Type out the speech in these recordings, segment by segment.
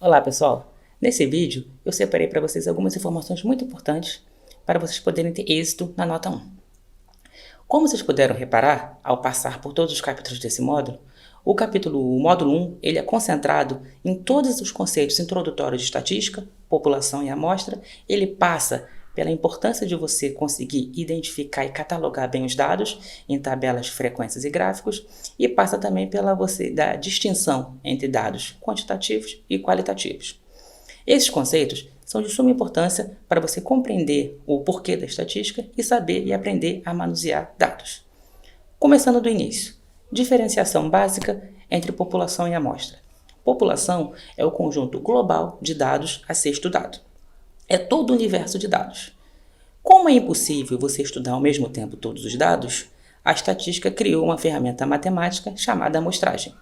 Olá pessoal, nesse vídeo eu separei para vocês algumas informações muito importantes para vocês poderem ter êxito na nota 1. Como vocês puderam reparar ao passar por todos os capítulos desse módulo, o módulo 1 ele é concentrado em todos os conceitos introdutórios de estatística, população e amostra. Ele passa pela importância de você conseguir identificar e catalogar bem os dados em tabelas, frequências e gráficos, e passa também da distinção entre dados quantitativos e qualitativos. Esses conceitos são de suma importância para você compreender o porquê da estatística e saber e aprender a manusear dados. Começando do início, diferenciação básica entre população e amostra. População é o conjunto global de dados a ser estudado. É todo o universo de dados. Como é impossível você estudar ao mesmo tempo todos os dados, a estatística criou uma ferramenta matemática chamada amostragem.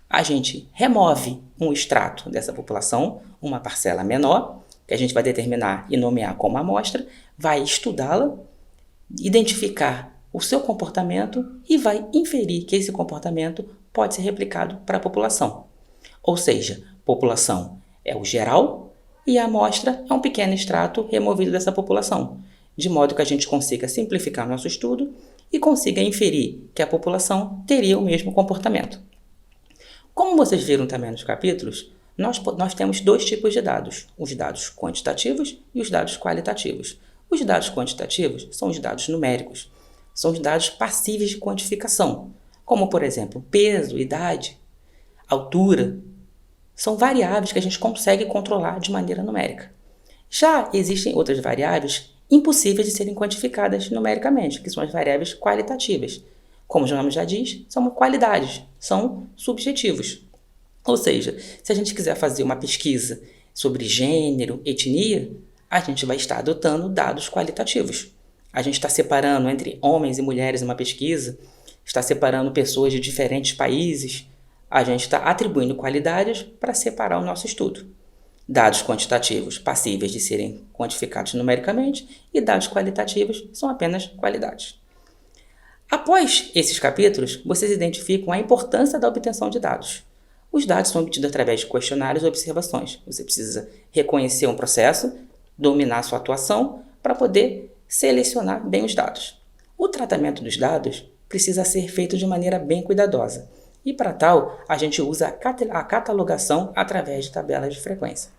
A gente remove um extrato dessa população, uma parcela menor, que a gente vai determinar e nomear como amostra, vai estudá-la, identificar o seu comportamento e vai inferir que esse comportamento pode ser replicado para a população. Ou seja, população é o geral e a amostra é um pequeno extrato removido dessa população, de modo que a gente consiga simplificar nosso estudo e consiga inferir que a população teria o mesmo comportamento. Como vocês viram também nos capítulos, nós temos dois tipos de dados, os dados quantitativos e os dados qualitativos. Os dados quantitativos são os dados numéricos, são os dados passíveis de quantificação, como, por exemplo, peso, idade, altura. São variáveis que a gente consegue controlar de maneira numérica. Já existem outras variáveis impossíveis de serem quantificadas numericamente, que são as variáveis qualitativas. Como o nome já diz, são qualidades, são subjetivos. Ou seja, se a gente quiser fazer uma pesquisa sobre gênero, etnia, a gente vai estar adotando dados qualitativos. A gente está separando entre homens e mulheres numa pesquisa, está separando pessoas de diferentes países, a gente está atribuindo qualidades para separar o nosso estudo. Dados quantitativos passíveis de serem quantificados numericamente e dados qualitativos são apenas qualidades. Após esses capítulos, vocês identificam a importância da obtenção de dados. Os dados são obtidos através de questionários e observações. Você precisa reconhecer um processo, dominar a sua atuação para poder selecionar bem os dados. O tratamento dos dados precisa ser feito de maneira bem cuidadosa. E para tal, a gente usa a catalogação através de tabelas de frequência.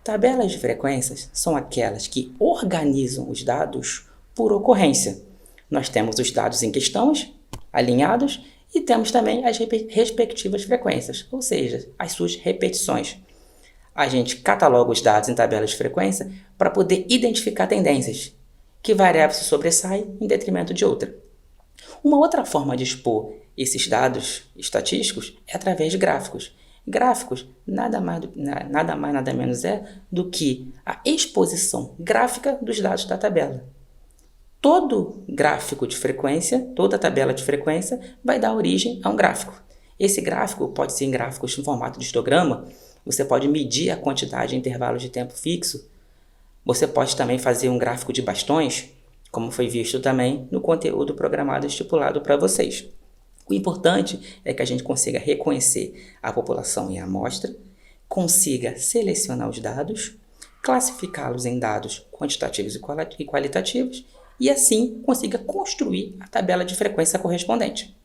Tabelas de frequências são aquelas que organizam os dados por ocorrência. Nós temos os dados em questões, alinhados, e temos também as respectivas frequências, ou seja, as suas repetições. A gente cataloga os dados em tabelas de frequência para poder identificar tendências, que variável se sobressai em detrimento de outra. Uma outra forma de expor esses dados estatísticos é através de gráficos. Gráficos nada mais, nada menos é do que a exposição gráfica dos dados da tabela. Todo gráfico de frequência, toda tabela de frequência vai dar origem a um gráfico. Esse gráfico pode ser em gráficos em formato de histograma, você pode medir a quantidade em intervalos de tempo fixo, você pode também fazer um gráfico de bastões, como foi visto também no conteúdo programado estipulado para vocês. O importante é que a gente consiga reconhecer a população e a amostra, consiga selecionar os dados, classificá-los em dados quantitativos e qualitativos e assim consiga construir a tabela de frequência correspondente.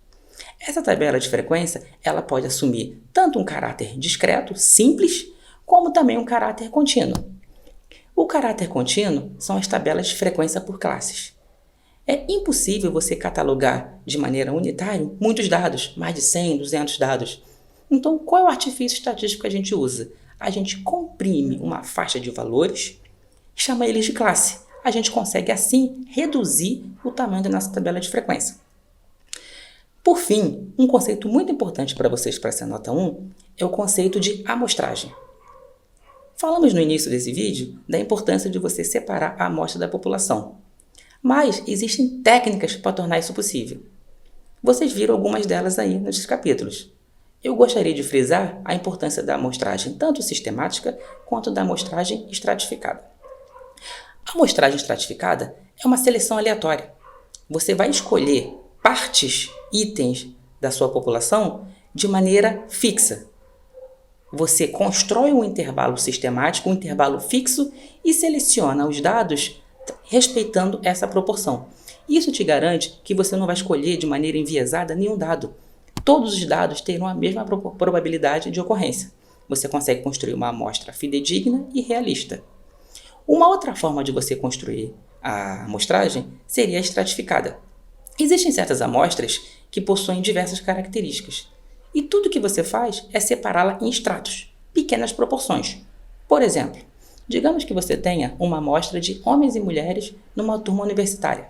Essa tabela de frequência ela pode assumir tanto um caráter discreto, simples, como também um caráter contínuo. O caráter contínuo são as tabelas de frequência por classes. É impossível você catalogar de maneira unitária muitos dados, mais de 100, 200 dados. Então, qual é o artifício estatístico que a gente usa? A gente comprime uma faixa de valores, chama eles de classe. A gente consegue, assim, reduzir o tamanho da nossa tabela de frequência. Por fim, um conceito muito importante para vocês para essa nota 1 é o conceito de amostragem. Falamos no início desse vídeo da importância de você separar a amostra da população. Mas existem técnicas para tornar isso possível. Vocês viram algumas delas aí nesses capítulos. Eu gostaria de frisar a importância da amostragem tanto sistemática quanto da amostragem estratificada. A amostragem estratificada é uma seleção aleatória. Você vai escolher partes, itens da sua população de maneira fixa. Você constrói um intervalo sistemático, um intervalo fixo e seleciona os dados respeitando essa proporção. Isso te garante que você não vai escolher de maneira enviesada nenhum dado. Todos os dados terão a mesma probabilidade de ocorrência. Você consegue construir uma amostra fidedigna e realista. Uma outra forma de você construir a amostragem seria a estratificada. Existem certas amostras que possuem diversas características. E tudo que você faz é separá-la em estratos, pequenas proporções. Por exemplo, digamos que você tenha uma amostra de homens e mulheres numa turma universitária.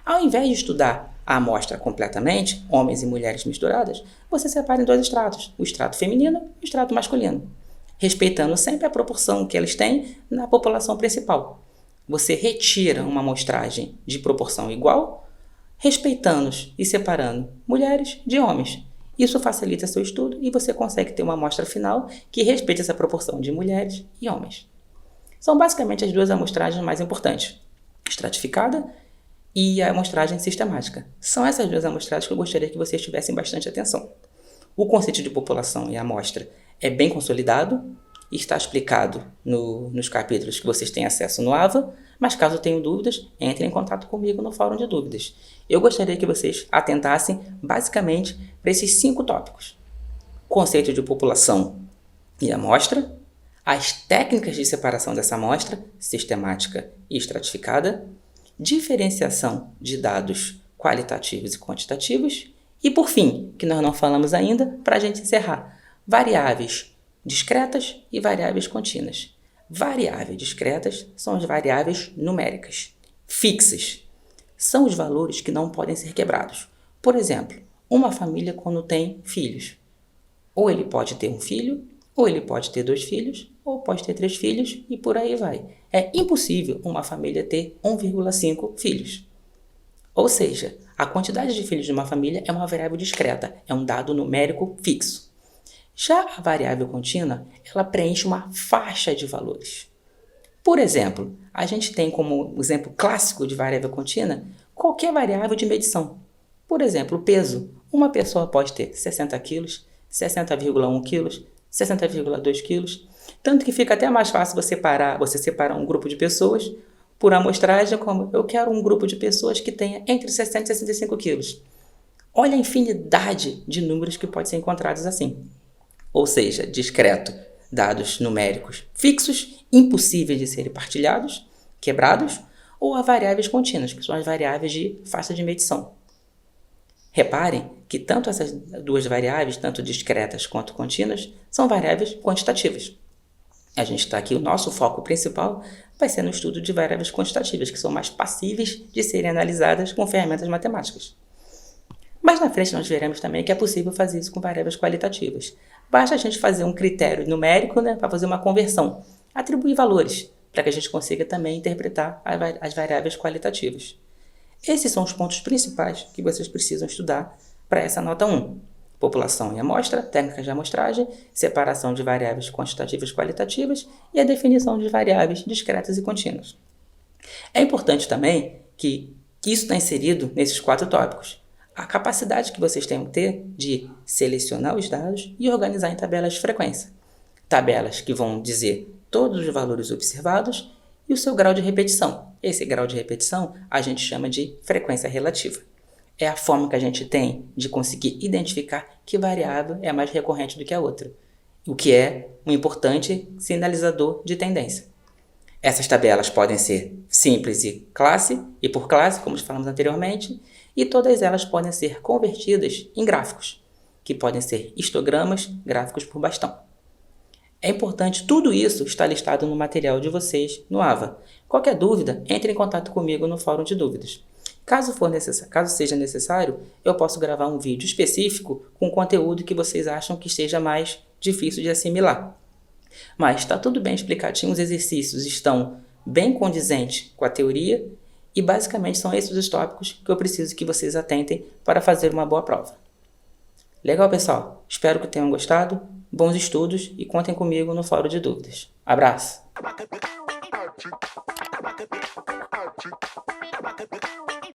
Ao invés de estudar a amostra completamente, homens e mulheres misturadas, você separa em dois estratos, o extrato feminino e o extrato masculino, respeitando sempre a proporção que eles têm na população principal. Você retira uma amostragem de proporção igual, respeitando e separando mulheres de homens. Isso facilita seu estudo e você consegue ter uma amostra final que respeite essa proporção de mulheres e homens. São basicamente as duas amostragens mais importantes, estratificada e a amostragem sistemática. São essas duas amostragens que eu gostaria que vocês tivessem bastante atenção. O conceito de população e amostra é bem consolidado e está explicado nos capítulos que vocês têm acesso no AVA, mas caso tenham dúvidas, entrem em contato comigo no fórum de dúvidas. Eu gostaria que vocês atentassem basicamente para esses 5 tópicos: conceito de população e amostra, as técnicas de separação dessa amostra, sistemática e estratificada, diferenciação de dados qualitativos e quantitativos e, por fim, que nós não falamos ainda, para a gente encerrar, variáveis discretas e variáveis contínuas. Variáveis discretas são as variáveis numéricas. Fixas são os valores que não podem ser quebrados. Por exemplo, uma família quando tem filhos. Ou ele pode ter um filho, ou ele pode ter 2 filhos, ou pode ter 3 filhos e por aí vai. É impossível uma família ter 1,5 filhos. Ou seja, a quantidade de filhos de uma família é uma variável discreta, é um dado numérico fixo. Já a variável contínua, ela preenche uma faixa de valores. Por exemplo, a gente tem como exemplo clássico de variável contínua qualquer variável de medição. Por exemplo, o peso. Uma pessoa pode ter 60 quilos, 60,1 quilos, 60,2 quilos, tanto que fica até mais fácil você separar um grupo de pessoas por amostragem, como eu quero um grupo de pessoas que tenha entre 60 e 65 quilos. Olha a infinidade de números que podem ser encontrados assim. Ou seja, discreto, dados numéricos fixos, impossíveis de serem partilhados, quebrados, ou a variáveis contínuas, que são as variáveis de faixa de medição. Reparem que tanto essas duas variáveis, tanto discretas quanto contínuas, são variáveis quantitativas. A gente está aqui, o nosso foco principal vai ser no estudo de variáveis quantitativas, que são mais passíveis de serem analisadas com ferramentas matemáticas. Mas na frente nós veremos também que é possível fazer isso com variáveis qualitativas. Basta a gente fazer um critério numérico, para fazer uma conversão, atribuir valores, para que a gente consiga também interpretar as variáveis qualitativas. Esses são os pontos principais que vocês precisam estudar para essa nota 1. População e amostra, técnicas de amostragem, separação de variáveis quantitativas e qualitativas e a definição de variáveis discretas e contínuas. É importante também que isso está inserido nesses 4 tópicos. A capacidade que vocês têm que ter de selecionar os dados e organizar em tabelas de frequência. Tabelas que vão dizer todos os valores observados e o seu grau de repetição. Esse grau de repetição a gente chama de frequência relativa. É a forma que a gente tem de conseguir identificar que variável é mais recorrente do que a outra, o que é um importante sinalizador de tendência. Essas tabelas podem ser simples e por classe, como falamos anteriormente, e todas elas podem ser convertidas em gráficos, que podem ser histogramas, gráficos por bastão. É importante, tudo isso está listado no material de vocês no AVA. Qualquer dúvida, entre em contato comigo no fórum de dúvidas. Caso seja necessário, eu posso gravar um vídeo específico com conteúdo que vocês acham que esteja mais difícil de assimilar. Mas está tudo bem explicadinho, os exercícios estão bem condizentes com a teoria e basicamente são esses os tópicos que eu preciso que vocês atentem para fazer uma boa prova. Legal, pessoal? Espero que tenham gostado, bons estudos e contem comigo no fórum de dúvidas. Abraço!